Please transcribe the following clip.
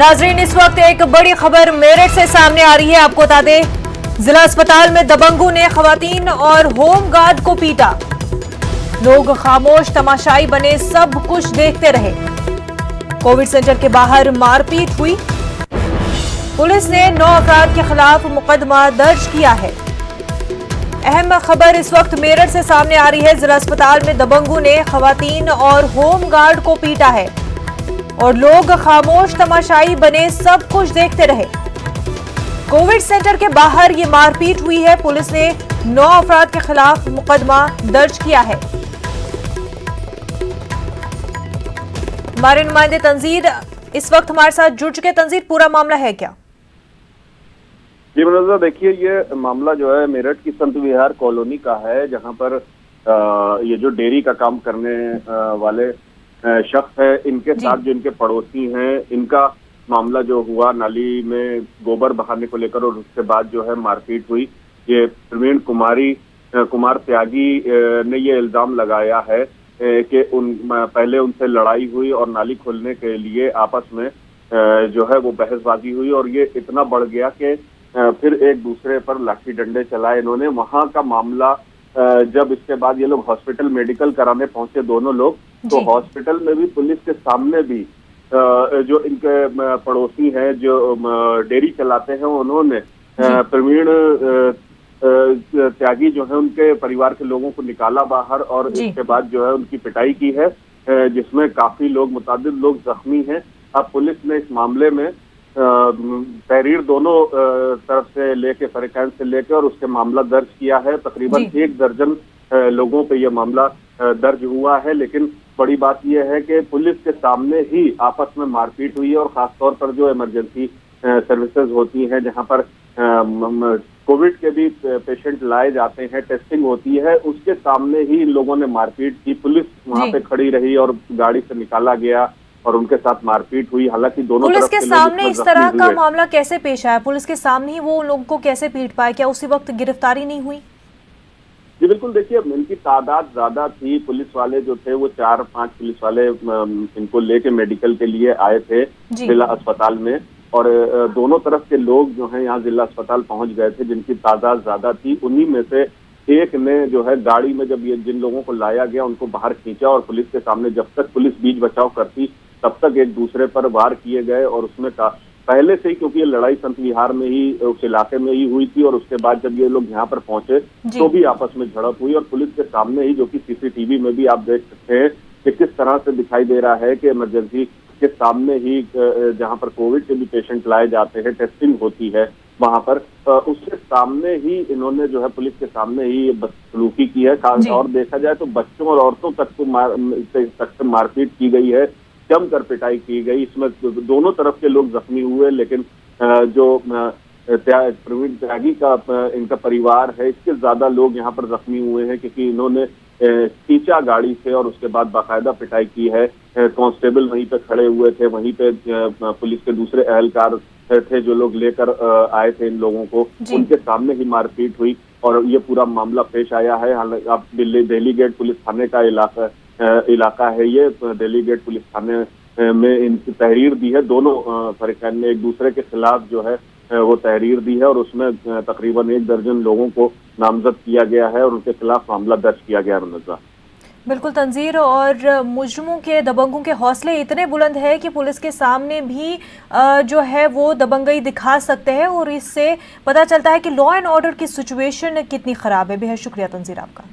नाजरीन, इस वक्त एक बड़ी खबर मेरठ से सामने आ रही है। आपको बता दें, जिला अस्पताल में दबंगों ने खवातीन और होम गार्ड को पीटा। लोग खामोश तमाशाई बने, सब कुछ देखते रहे। कोविड सेंटर के बाहर मारपीट हुई। पुलिस ने 9 अफराद के खिलाफ मुकदमा दर्ज किया है। अहम खबर इस वक्त मेरठ से सामने आ रही है। जिला अस्पताल में दबंगों ने खवातीन और होम गार्ड को पीटा है और लोग खामोश तमाशाई बने, सब कुछ देखते रहे। कोविड सेंटर के बाहर ये मारपीट हुई है। पुलिस ने 9 अफराद के खिलाफ मुकदमा दर्ज किया है। हमारे नुमाइंदे तंजीर इस वक्त हमारे साथ जुड़ चुके। तंजीर, पूरा मामला है क्या? जी मनोजा, देखिए, ये मामला जो है मेरठ की संत विहार कॉलोनी का है, जहां पर ये जो डेयरी का काम करने वाले शख्स है, इनके साथ जो इनके पड़ोसी हैं, इनका मामला जो हुआ, नाली में गोबर बहाने को लेकर, और उसके बाद जो है मारपीट हुई। ये प्रवीण कुमार त्यागी ने ये इल्जाम लगाया है कि पहले उनसे लड़ाई हुई और नाली खोलने के लिए आपस में जो है वो बहसबाजी हुई, और ये इतना बढ़ गया कि फिर एक दूसरे पर लाठी डंडे चलाए इन्होंने। वहां का मामला जब इसके बाद ये लोग हॉस्पिटल मेडिकल कराने पहुंचे दोनों लोग, तो हॉस्पिटल में भी पुलिस के सामने भी जो इनके पड़ोसी हैं, जो डेयरी चलाते हैं, उन्होंने प्रवीण त्यागी जो है उनके परिवार के लोगों को निकाला बाहर, और इसके बाद जो है उनकी पिटाई की है, जिसमें काफी लोग, मुतादिद लोग जख्मी हैं। अब पुलिस ने इस मामले में तहरीर दोनों तरफ से लेके, फरीकैन से लेके, और उसके मामला दर्ज किया है। तकरीबन 1 दर्जन लोगों पे यह मामला दर्ज हुआ है। लेकिन बड़ी बात यह है कि पुलिस के सामने ही आपस में मारपीट हुई है, और खासतौर पर जो इमरजेंसी सर्विसेज होती हैं, जहां पर कोविड के भी पेशेंट लाए जाते हैं, टेस्टिंग होती है, उसके सामने ही इन लोगों ने मारपीट की। पुलिस वहां पे खड़ी रही और गाड़ी से निकाला गया और उनके साथ मारपीट हुई। हालांकि दोनों पुलिस के सामने इस तरह का मामला कैसे पेश आया? पुलिस के सामने ही वो उन लोगों को कैसे पीट पाए? क्या उसी वक्त गिरफ्तारी नहीं हुई? जी बिल्कुल, देखिए, इनकी तादाद ज्यादा थी। पुलिस वाले जो थे वो 4-5 पुलिस वाले इनको लेके मेडिकल के लिए आए थे जिला अस्पताल में, और दोनों तरफ के लोग जो हैं यहाँ जिला अस्पताल पहुंच गए थे, जिनकी तादाद ज्यादा थी। उन्हीं में से एक ने जो है गाड़ी में, जब ये जिन लोगों को लाया गया, उनको बाहर खींचा, और पुलिस के सामने जब तक पुलिस बीच बचाव करती तब तक एक दूसरे पर वार किए गए। और उसमें पहले से ही, क्योंकि ये लड़ाई संत विहार में ही, उस इलाके में ही हुई थी, और उसके बाद जब ये लोग यहाँ पर पहुंचे तो भी आपस में झड़प हुई, और पुलिस के सामने ही, जो कि सीसीटीवी में भी आप देख सकते हैं कि किस तरह से दिखाई दे रहा है कि इमरजेंसी के सामने ही, जहाँ पर कोविड के भी पेशेंट लाए जाते हैं, टेस्टिंग होती है वहां पर, उसके सामने ही इन्होंने जो है पुलिस के सामने ही बदसलूकी की है। और देखा जाए तो बच्चों और औरतों तक मारपीट की गई है, जमकर पिटाई की गई। इसमें दोनों तरफ के लोग जख्मी हुए, लेकिन जो प्रवीण त्यागी का इनका परिवार है, इसके ज्यादा लोग यहाँ पर जख्मी हुए हैं, क्योंकि इन्होंने खींचा गाड़ी से और उसके बाद बाकायदा पिटाई की है। कांस्टेबल वहीं पे खड़े हुए थे, वहीं पे पुलिस के दूसरे अहलकार थे जो लोग लेकर आए थे इन लोगों को, उनके सामने ही मारपीट हुई और ये पूरा मामला पेश आया है। अब दिल्ली गेट पुलिस थाने का इलाका है ये। दिल्ली गेट पुलिस थाने में इनकी तहरीर दी है। दोनों फरीकैन ने एक दूसरे के खिलाफ जो है वो तहरीर दी है, और उसमें तकरीबन 1 दर्जन लोगों को नामजद किया गया है और उनके खिलाफ मामला दर्ज किया गया है। बिल्कुल तंजीर, और मुजरिमों के, दबंगों के हौसले इतने बुलंद है कि पुलिस के सामने भी जो है वो दबंगई दिखा सकते हैं, और इससे पता चलता है कि लॉ एंड ऑर्डर की सिचुएशन कितनी खराब है। बेहद शुक्रिया तंजीर आपका।